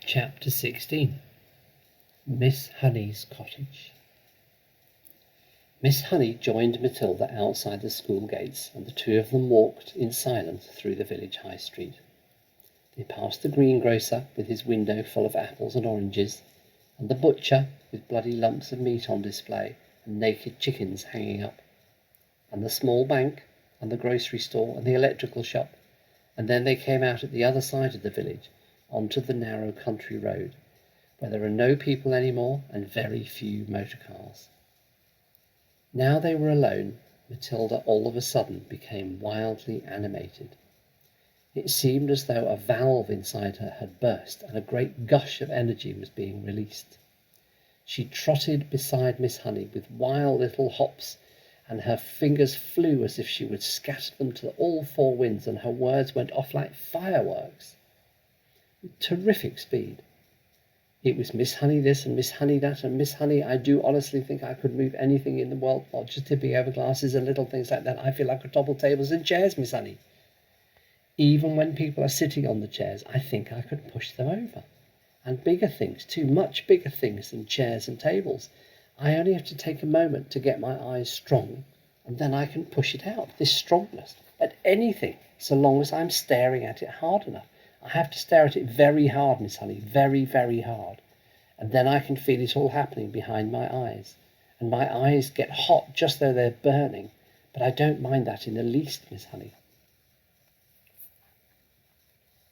Chapter 16. Miss Honey's Cottage. Miss Honey joined Matilda outside the school gates, and the two of them walked in silence through the village high street. They passed the greengrocer with his window full of apples and oranges, and the butcher with bloody lumps of meat on display and naked chickens hanging up, and the small bank, and the grocery store, and the electrical shop, and then they came out at the other side of the village, onto the narrow country road, where there are no people any more and very few motor cars. Now they were alone. Matilda all of a sudden became wildly animated. It seemed as though a valve inside her had burst and a great gush of energy was being released. She trotted beside Miss Honey with wild little hops, and her fingers flew as if she would scatter them to all four winds, and her words went off like fireworks. With terrific speed. It was Miss Honey this and Miss Honey that, and Miss Honey, I do honestly think I could move anything in the world, not just tipping over glasses and little things like that. I feel I could topple tables and chairs, Miss Honey. Even when people are sitting on the chairs, I think I could push them over. And bigger things too, much bigger things than chairs and tables. I only have to take a moment to get my eyes strong, and then I can push it out, this strongness, at anything, so long as I'm staring at it hard enough. I have to stare at it very hard, Miss Honey, very, very hard. And then I can feel it all happening behind my eyes. And my eyes get hot just though they're burning. But I don't mind that in the least, Miss Honey.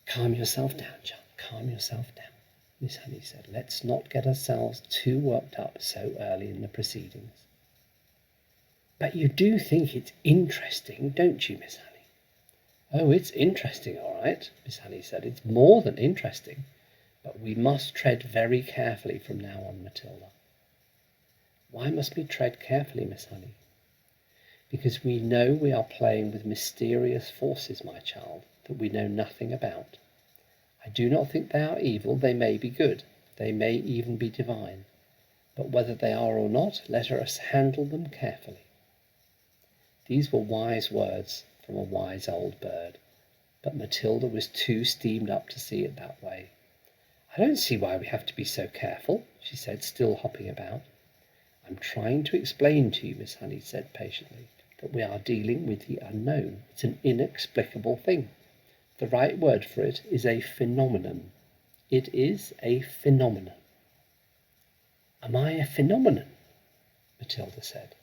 Calm yourself down, child, calm yourself down, Miss Honey said. Let's not get ourselves too worked up so early in the proceedings. But you do think it's interesting, don't you, Miss Honey? Oh, it's interesting, all right, Miss Honey said. It's more than interesting, but we must tread very carefully from now on, Matilda. Why must we tread carefully, Miss Honey? Because we know we are playing with mysterious forces, my child, that we know nothing about. I do not think they are evil. They may be good. They may even be divine. But whether they are or not, let us handle them carefully. These were wise words from a wise old bird, but Matilda was too steamed up to see it that way. I don't see why we have to be so careful, she said, still hopping about. I'm trying to explain to you, Miss Honey said patiently, that we are dealing with the unknown. It's an inexplicable thing. The right word for it is a phenomenon. It is a phenomenon. Am I a phenomenon? Matilda said.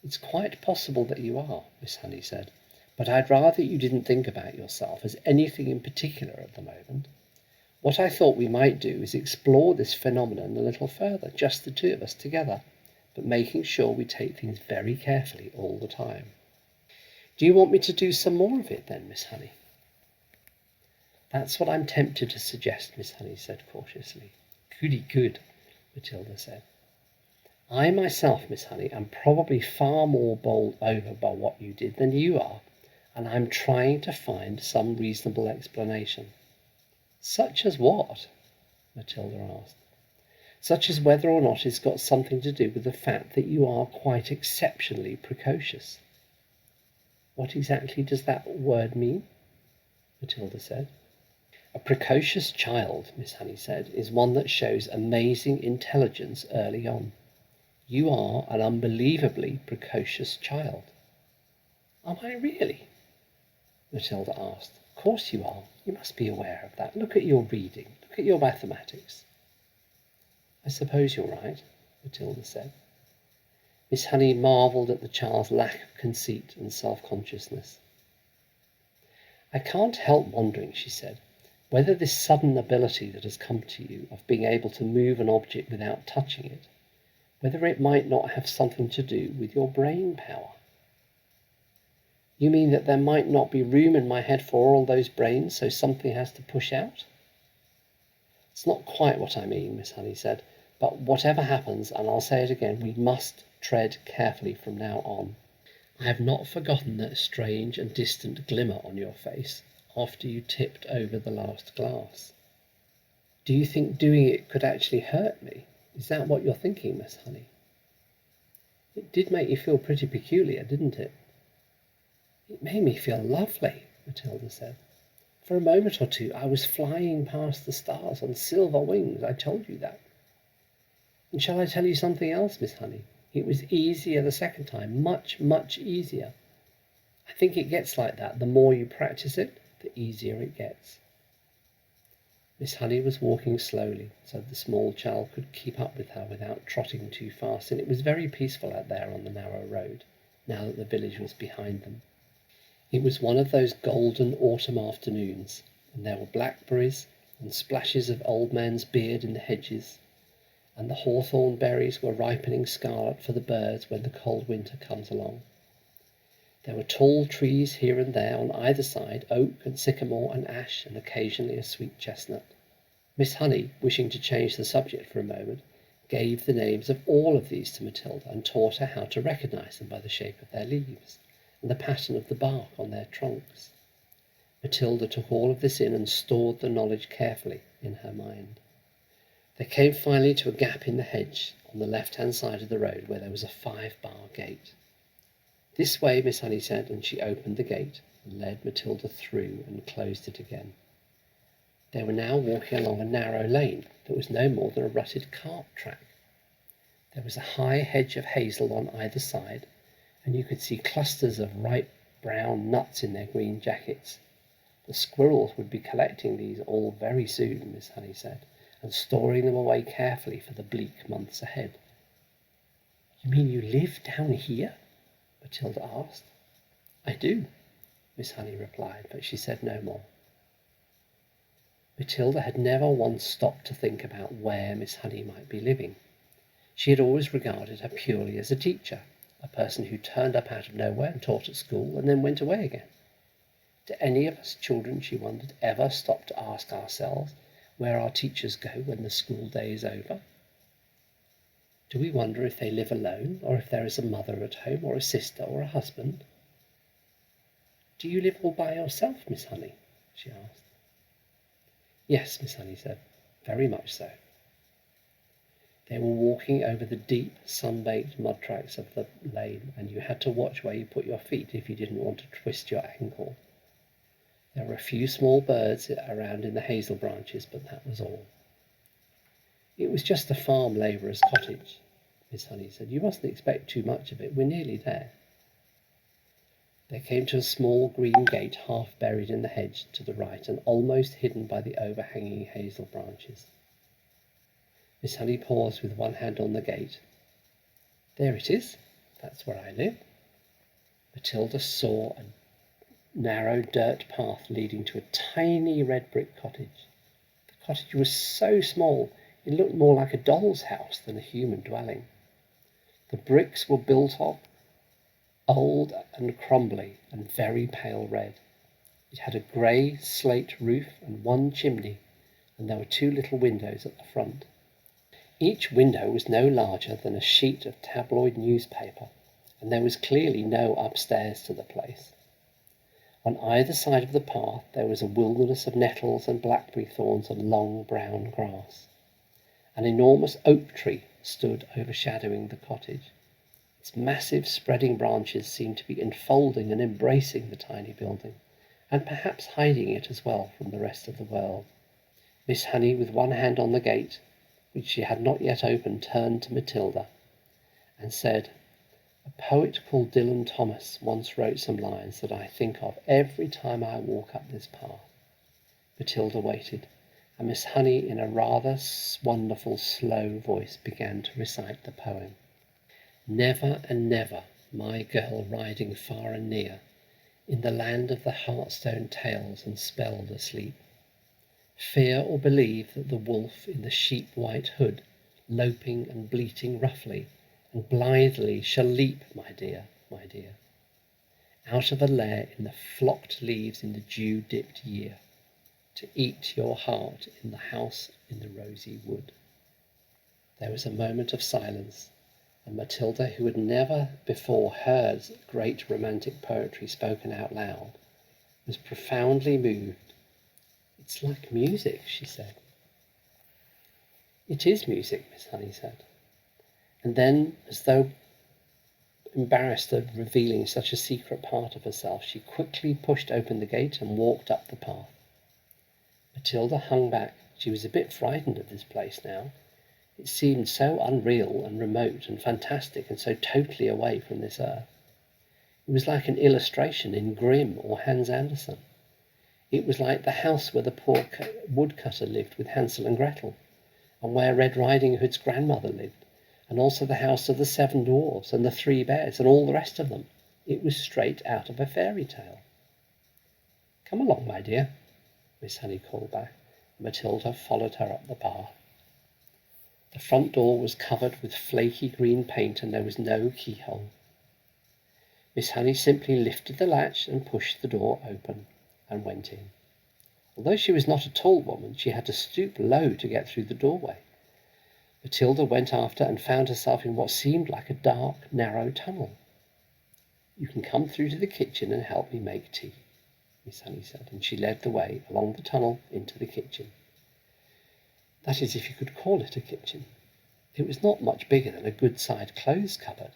It's quite possible that you are, Miss Honey said, but I'd rather you didn't think about yourself as anything in particular at the moment. What I thought we might do is explore this phenomenon a little further, just the two of us together, but making sure we take things very carefully all the time. Do you want me to do some more of it then, Miss Honey? That's what I'm tempted to suggest, Miss Honey said cautiously. Goody good, Matilda said. I myself, Miss Honey, am probably far more bowled over by what you did than you are, and I'm trying to find some reasonable explanation. Such as what? Matilda asked. Such as whether or not it's got something to do with the fact that you are quite exceptionally precocious. What exactly does that word mean? Matilda said. A precocious child, Miss Honey said, is one that shows amazing intelligence early on. You are an unbelievably precocious child. Am I really? Matilda asked. Of course you are. You must be aware of that. Look at your reading. Look at your mathematics. I suppose you're right, Matilda said. Miss Honey marvelled at the child's lack of conceit and self-consciousness. I can't help wondering, she said, whether this sudden ability that has come to you of being able to move an object without touching it, whether it might not have something to do with your brain power. You mean that there might not be room in my head for all those brains, so something has to push out? It's not quite what I mean, Miss Honey said, but whatever happens, and I'll say it again, we must tread carefully from now on. I have not forgotten that strange and distant glimmer on your face after you tipped over the last glass. Do you think doing it could actually hurt me? Is that what you're thinking, Miss Honey? It did make you feel pretty peculiar, didn't it? It made me feel lovely, Matilda said. For a moment or two I was flying past the stars on silver wings. I told you that. And shall I tell you something else, Miss Honey? It was easier the second time, much, much easier. I think it gets like that. The more you practice it, the easier it gets. Miss Honey was walking slowly, so the small child could keep up with her without trotting too fast, and it was very peaceful out there on the narrow road, now that the village was behind them. It was one of those golden autumn afternoons, and there were blackberries and splashes of old man's beard in the hedges, and the hawthorn berries were ripening scarlet for the birds when the cold winter comes along. There were tall trees here and there on either side, oak and sycamore and ash, and occasionally a sweet chestnut. Miss Honey, wishing to change the subject for a moment, gave the names of all of these to Matilda, and taught her how to recognise them by the shape of their leaves, and the pattern of the bark on their trunks. Matilda took all of this in and stored the knowledge carefully in her mind. They came finally to a gap in the hedge on the left-hand side of the road, where there was a 5-bar gate. "This way," Miss Honey said, and she opened the gate and led Matilda through and closed it again. They were now walking along a narrow lane that was no more than a rutted cart track. There was a high hedge of hazel on either side, and you could see clusters of ripe brown nuts in their green jackets. The squirrels would be collecting these all very soon, Miss Honey said, and storing them away carefully for the bleak months ahead. "You mean you live down here?" Matilda asked. "I do," Miss Honey replied, but she said no more. Matilda had never once stopped to think about where Miss Honey might be living. She had always regarded her purely as a teacher, a person who turned up out of nowhere and taught at school and then went away again. Do any of us children, she wondered, ever stop to ask ourselves where our teachers go when the school day is over? Do we wonder if they live alone, or if there is a mother at home, or a sister, or a husband? "Do you live all by yourself, Miss Honey?" she asked. "Yes," Miss Honey said, "very much so." They were walking over the deep, sun-baked mud tracks of the lane, and you had to watch where you put your feet if you didn't want to twist your ankle. There were a few small birds around in the hazel branches, but that was all. "It was just a farm labourer's cottage," Miss Honey said. "You mustn't expect too much of it. We're nearly there." They came to a small green gate half buried in the hedge to the right and almost hidden by the overhanging hazel branches. Miss Honey paused with one hand on the gate. "There it is. That's where I live." Matilda saw a narrow dirt path leading to a tiny red brick cottage. The cottage was so small it looked more like a doll's house than a human dwelling. The bricks were built of old and crumbly and very pale red. It had a grey slate roof and one chimney, and there were 2 little windows at the front. Each window was no larger than a sheet of tabloid newspaper, and there was clearly no upstairs to the place. On either side of the path there was a wilderness of nettles and blackberry thorns and long brown grass. An enormous oak tree stood overshadowing the cottage. Its massive spreading branches seemed to be enfolding and embracing the tiny building, and perhaps hiding it as well from the rest of the world. Miss Honey, with one hand on the gate, which she had not yet opened, turned to Matilda and said, "A poet called Dylan Thomas once wrote some lines that I think of every time I walk up this path." Matilda waited, and Miss Honey, in a rather wonderful slow voice, began to recite the poem. "Never and never, my girl riding far and near, in the land of the heartstone tales and spelled asleep, fear or believe that the wolf in the sheep-white hood, loping and bleating roughly and blithely, shall leap, my dear, out of a lair in the flocked leaves in the dew-dipped year, to eat your heart in the house in the rosy wood." There was a moment of silence, and Matilda, who had never before heard great romantic poetry spoken out loud, was profoundly moved. "It's like music," she said. "It is music," Miss Honey said. And then, as though embarrassed at revealing such a secret part of herself, she quickly pushed open the gate and walked up the path. Matilda hung back. She was a bit frightened of this place now. It seemed so unreal and remote and fantastic and so totally away from this earth. It was like an illustration in Grimm or Hans Andersen. It was like the house where the poor woodcutter lived with Hansel and Gretel, and where Red Riding Hood's grandmother lived, and also the house of the 7 dwarfs and the 3 bears and all the rest of them. It was straight out of a fairy tale. "Come along, my dear," Miss Honey called back. Matilda followed her up the path. The front door was covered with flaky green paint and there was no keyhole. Miss Honey simply lifted the latch and pushed the door open and went in. Although she was not a tall woman, she had to stoop low to get through the doorway. Matilda went after and found herself in what seemed like a dark, narrow tunnel. "You can come through to the kitchen and help me make tea," Miss Honey said, and she led the way along the tunnel into the kitchen. That is, if you could call it a kitchen. It was not much bigger than a good-sized clothes cupboard,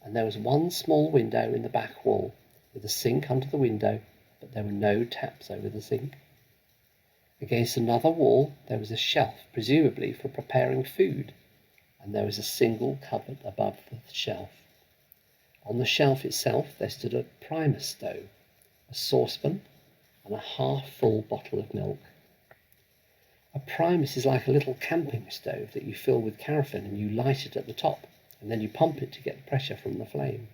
and there was one small window in the back wall, with a sink under the window, but there were no taps over the sink. Against another wall there was a shelf, presumably for preparing food, and there was a single cupboard above the shelf. On the shelf itself there stood a primus stove, a saucepan, and a half-full bottle of milk. A primus is like a little camping stove that you fill with paraffin and you light it at the top, and then you pump it to get the pressure from the flame.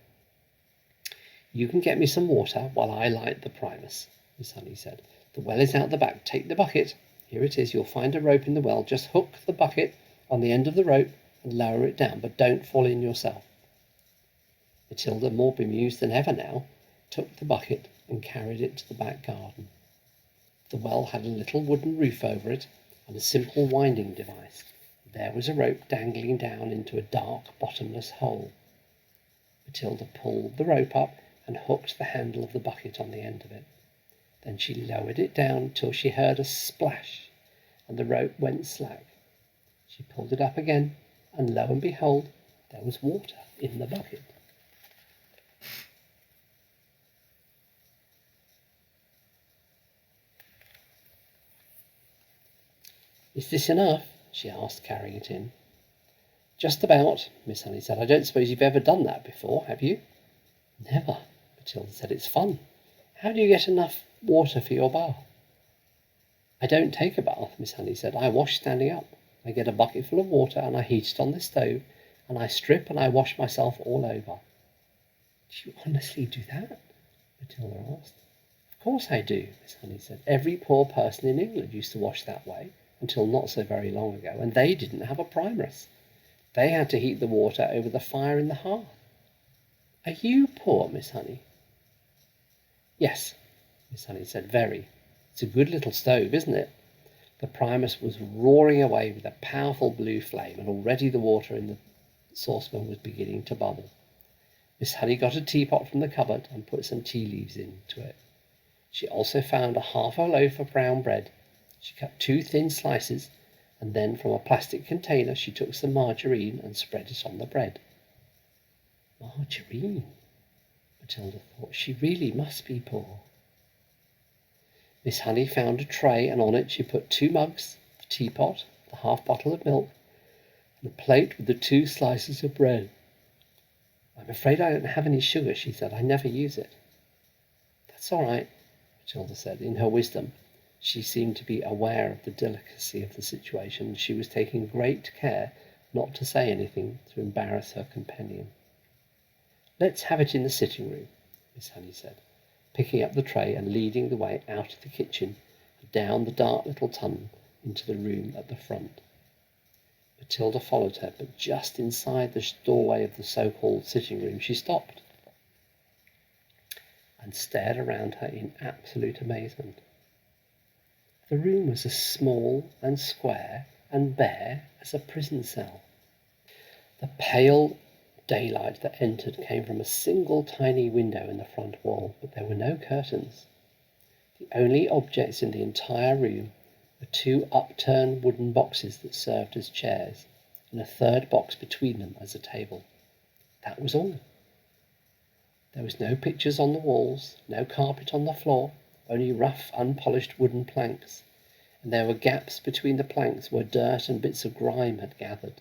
"You can get me some water while I light the primus," Miss Honey said. "The well is out the back. Take the bucket. Here it is. You'll find a rope in the well. Just hook the bucket on the end of the rope and lower it down, but don't fall in yourself." Matilda, more bemused than ever now, took the bucket and carried it to the back garden. The well had a little wooden roof over it and a simple winding device. There was a rope dangling down into a dark, bottomless hole. Matilda pulled the rope up and hooked the handle of the bucket on the end of it. Then she lowered it down till she heard a splash, and the rope went slack. She pulled it up again, and lo and behold, there was water in the bucket. "Is this enough?" she asked, carrying it in. "Just about," Miss Honey said. "I don't suppose you've ever done that before, have you?" "Never," Matilda said. "It's fun. How do you get enough water for your bath?" "I don't take a bath," Miss Honey said. "I wash standing up. I get a bucket full of water and I heat it on the stove, and I strip and I wash myself all over." "Do you honestly do that?" Matilda asked. "Of course I do," Miss Honey said. "Every poor person in England used to wash that way until not so very long ago, and they didn't have a primus. They had to heat the water over the fire in the hearth." "Are you poor, Miss Honey?" "Yes," Miss Honey said, "very. It's a good little stove, isn't it?" The primus was roaring away with a powerful blue flame, and already the water in the saucepan was beginning to bubble. Miss Honey got a teapot from the cupboard and put some tea leaves into it. She also found half a loaf of brown bread. She cut 2 thin slices, and then from a plastic container she took some margarine and spread it on the bread. Margarine, Matilda thought. She really must be poor. Miss Honey found a tray, and on it she put 2 mugs, the teapot, the half bottle of milk, and a plate with the 2 slices of bread. "I'm afraid I don't have any sugar," she said. "I never use it." "That's all right," Matilda said. In her wisdom, she seemed to be aware of the delicacy of the situation, and she was taking great care not to say anything to embarrass her companion. "Let's have it in the sitting room," Miss Honey said, picking up the tray and leading the way out of the kitchen and down the dark little tunnel into the room at the front. Matilda followed her, but just inside the doorway of the so-called sitting room she stopped and stared around her in absolute amazement. The room was as small and square and bare as a prison cell. The pale daylight that entered came from a single tiny window in the front wall, but there were no curtains. The only objects in the entire room were 2 upturned wooden boxes that served as chairs, and a third box between them as a table. That was all. There was no pictures on the walls, no carpet on the floor, only rough, unpolished wooden planks, and there were gaps between the planks where dirt and bits of grime had gathered.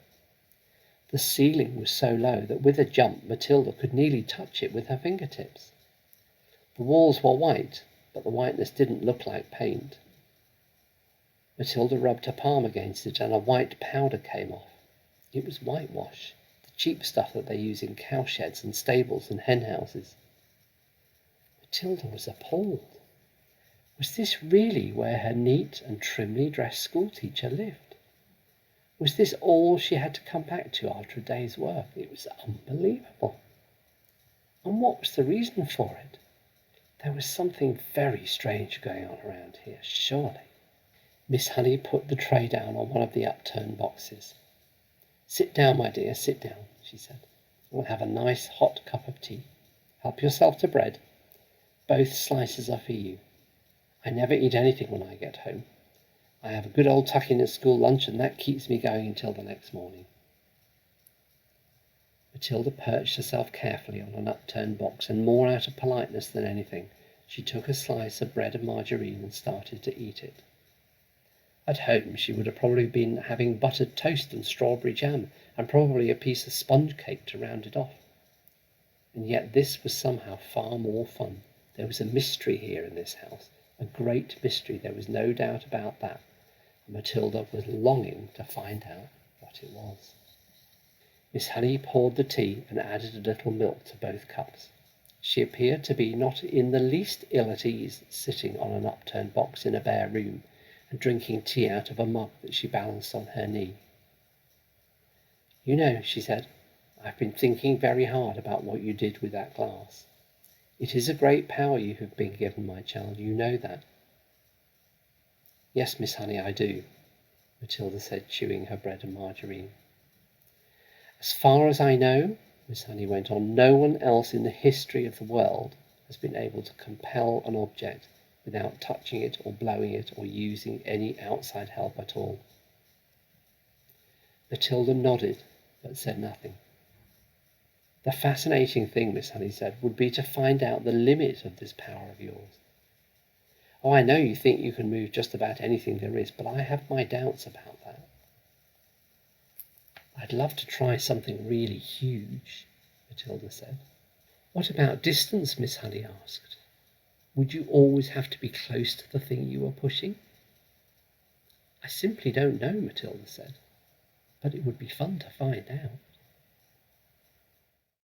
The ceiling was so low that with a jump Matilda could nearly touch it with her fingertips. The walls were white, but the whiteness didn't look like paint. Matilda rubbed her palm against it and a white powder came off. It was whitewash, the cheap stuff that they use in cowsheds and stables and henhouses. Matilda was appalled. Was this really where her neat and trimly dressed schoolteacher lived? Was this all she had to come back to after a day's work? It was unbelievable. And what was the reason for it? There was something very strange going on around here, surely. Miss Honey put the tray down on one of the upturned boxes. "Sit down, my dear, sit down," she said. "We'll have a nice hot cup of tea. Help yourself to bread. Both slices are for you. I never eat anything when I get home. I have a good old tuck-in at school lunch, and that keeps me going until the next morning." Matilda perched herself carefully on an upturned box, and more out of politeness than anything, she took a slice of bread and margarine and started to eat it. At home she would have probably been having buttered toast and strawberry jam, and probably a piece of sponge cake to round it off. And yet this was somehow far more fun. There was a mystery here in this house, a great mystery, there was no doubt about that, and Matilda was longing to find out what it was. Miss Honey poured the tea and added a little milk to both cups. She appeared to be not in the least ill at ease, sitting on an upturned box in a bare room, and drinking tea out of a mug that she balanced on her knee. "You know," she said, "I've been thinking very hard about what you did with that glass. It is a great power you have been given, my child, you know that." "Yes, Miss Honey, I do," Matilda said, chewing her bread and margarine. "As far as I know," Miss Honey went on, "no one else in the history of the world has been able to compel an object without touching it or blowing it or using any outside help at all." Matilda nodded, but said nothing. "The fascinating thing," Miss Honey said, "would be to find out the limit of this power of yours. Oh, I know you think you can move just about anything there is, but I have my doubts about that." "I'd love to try something really huge," Matilda said. "What about distance?" Miss Honey asked. "Would you always have to be close to the thing you were pushing?" "I simply don't know," Matilda said, "but it would be fun to find out."